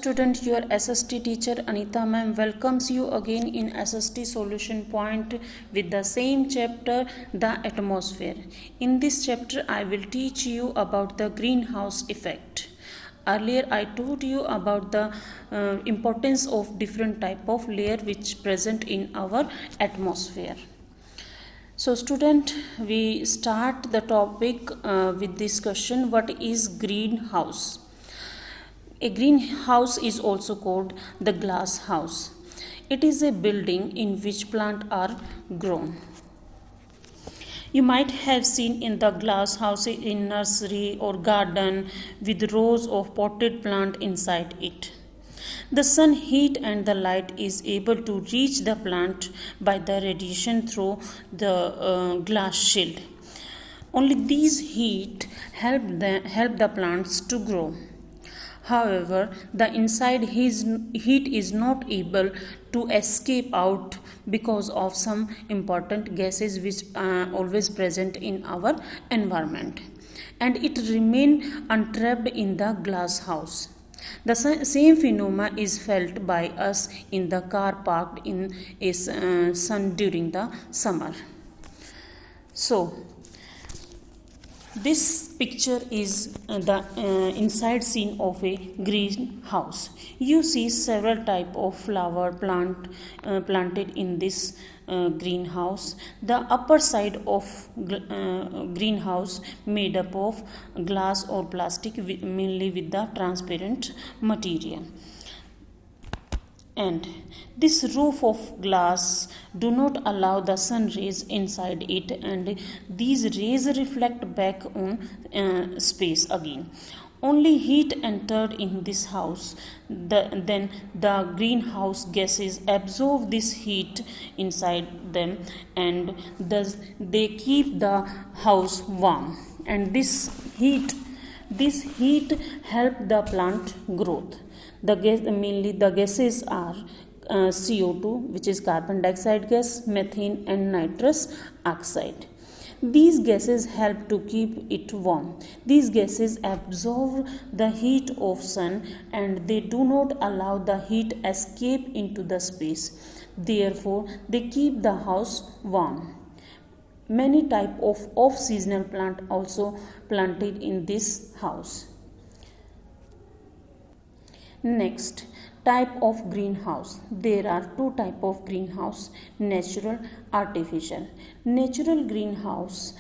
student, your SST teacher Anita ma'am welcomes you again in SST solution point with the same chapter, the atmosphere. In this chapter I will teach you about the greenhouse effect. Earlier I told you about the importance of different type of layer which present in our atmosphere. So student, we start the topic with this question: what is greenhouse? A greenhouse is also called the glass house. It is a building in which plants are grown. You might have seen in the glass house in nursery or garden with rows of potted plant inside it. The sun heat and the light is able to reach the plant by the radiation through the glass shield. Only these heat help the plants to grow. However, the inside heat is not able to escape out because of some important gases which are always present in our environment, and it remain untrapped in the glass house. The same phenomena is felt by us in the car parked in a sun during the summer. So, this picture is the inside scene of a greenhouse. You see several type of flower planted in this greenhouse. The upper side of greenhouse made up of glass or plastic, mainly with the transparent material. And this roof of glass do not allow the sun rays inside it, and these rays reflect back on space again. Only heat entered in this house, then the greenhouse gases absorb this heat inside them, and thus they keep the house warm. And this heat help the plant growth. Mainly the gases are CO2, which is carbon dioxide gas, methane and nitrous oxide. These gases help to keep it warm. These gases absorb the heat of sun, and they do not allow the heat escape into the space. Therefore, they keep the house warm. Many type of off-seasonal plant also planted in this house. Next, type of greenhouse. There are two type of greenhouse: natural, artificial. Natural greenhouse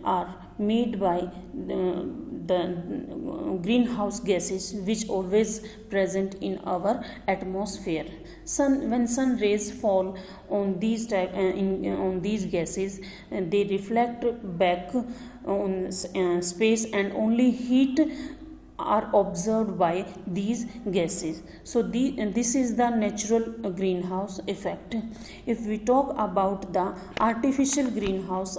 are made by the greenhouse gases which always present in our atmosphere. When sun rays fall on these gases, they reflect back on space, and only heat are observed by these gases. So this is the natural greenhouse effect. If we talk about the artificial greenhouse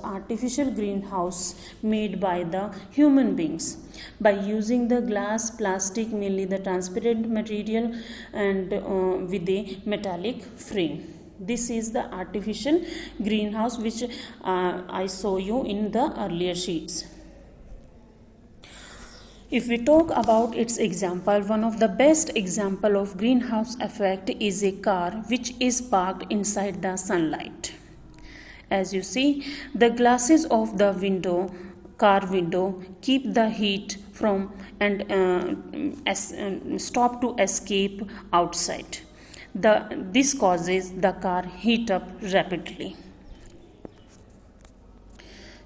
made by the human beings by using the glass, plastic, mainly the transparent material, and with a metallic frame. This is the artificial greenhouse which I show you in the earlier sheets. If we talk about its example, one of the best example of greenhouse effect is a car which is parked inside the sunlight. As you see, the glasses of the car window keep the heat from and stop to escape outside. This causes the car heat up rapidly.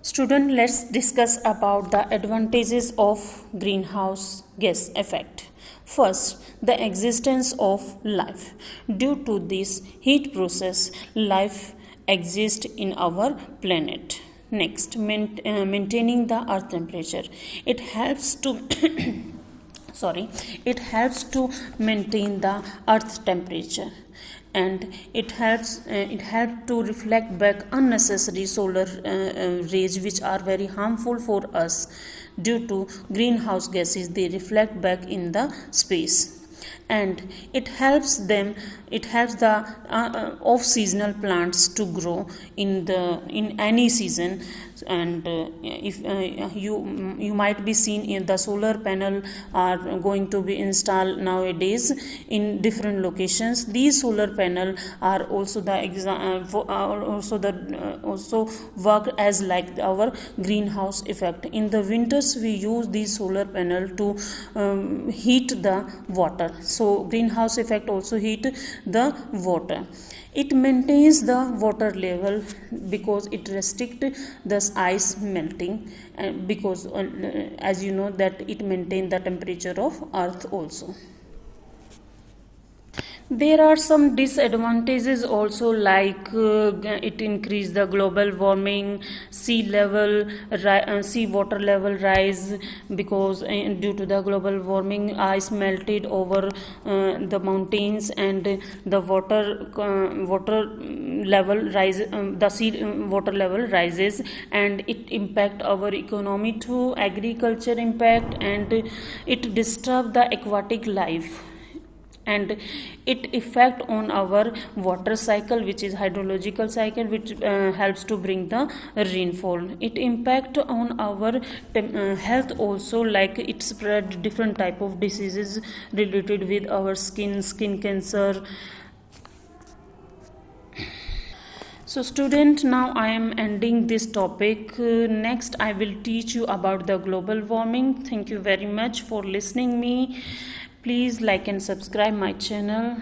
Student, let's discuss about the advantages of greenhouse gas effect. First, the existence of life. Due to this heat process, life exists in our planet. Next, maintaining the earth temperature. It helps to maintain the earth temperature, and it helps to reflect back unnecessary solar rays which are very harmful for us. Due to greenhouse gases, they reflect back in the space, and it helps the off seasonal plants to grow in any season. and if you might be seen in the solar panel are going to be installed nowadays in different locations. These solar panel are also also work as like our greenhouse effect. In the winters we use these solar panel to heat the water, so greenhouse effect also heat the water. It maintains the water level because it restricts the ice melting, because as you know that it maintains the temperature of earth also. There are some disadvantages also, like it increase the global warming, sea water level rise, because due to the global warming ice melted over the mountains, and the water level rise, the sea water level rises, and it impact our economy too, agriculture impact, and it disturb the aquatic life, and it effect on our water cycle, which is hydrological cycle, which helps to bring the rainfall. It impact on our health also, like it spread different type of diseases related with our skin cancer. So student, now I am ending this topic. Next I will teach you about the global warming. Thank you very much for listening me. Please like and subscribe my channel.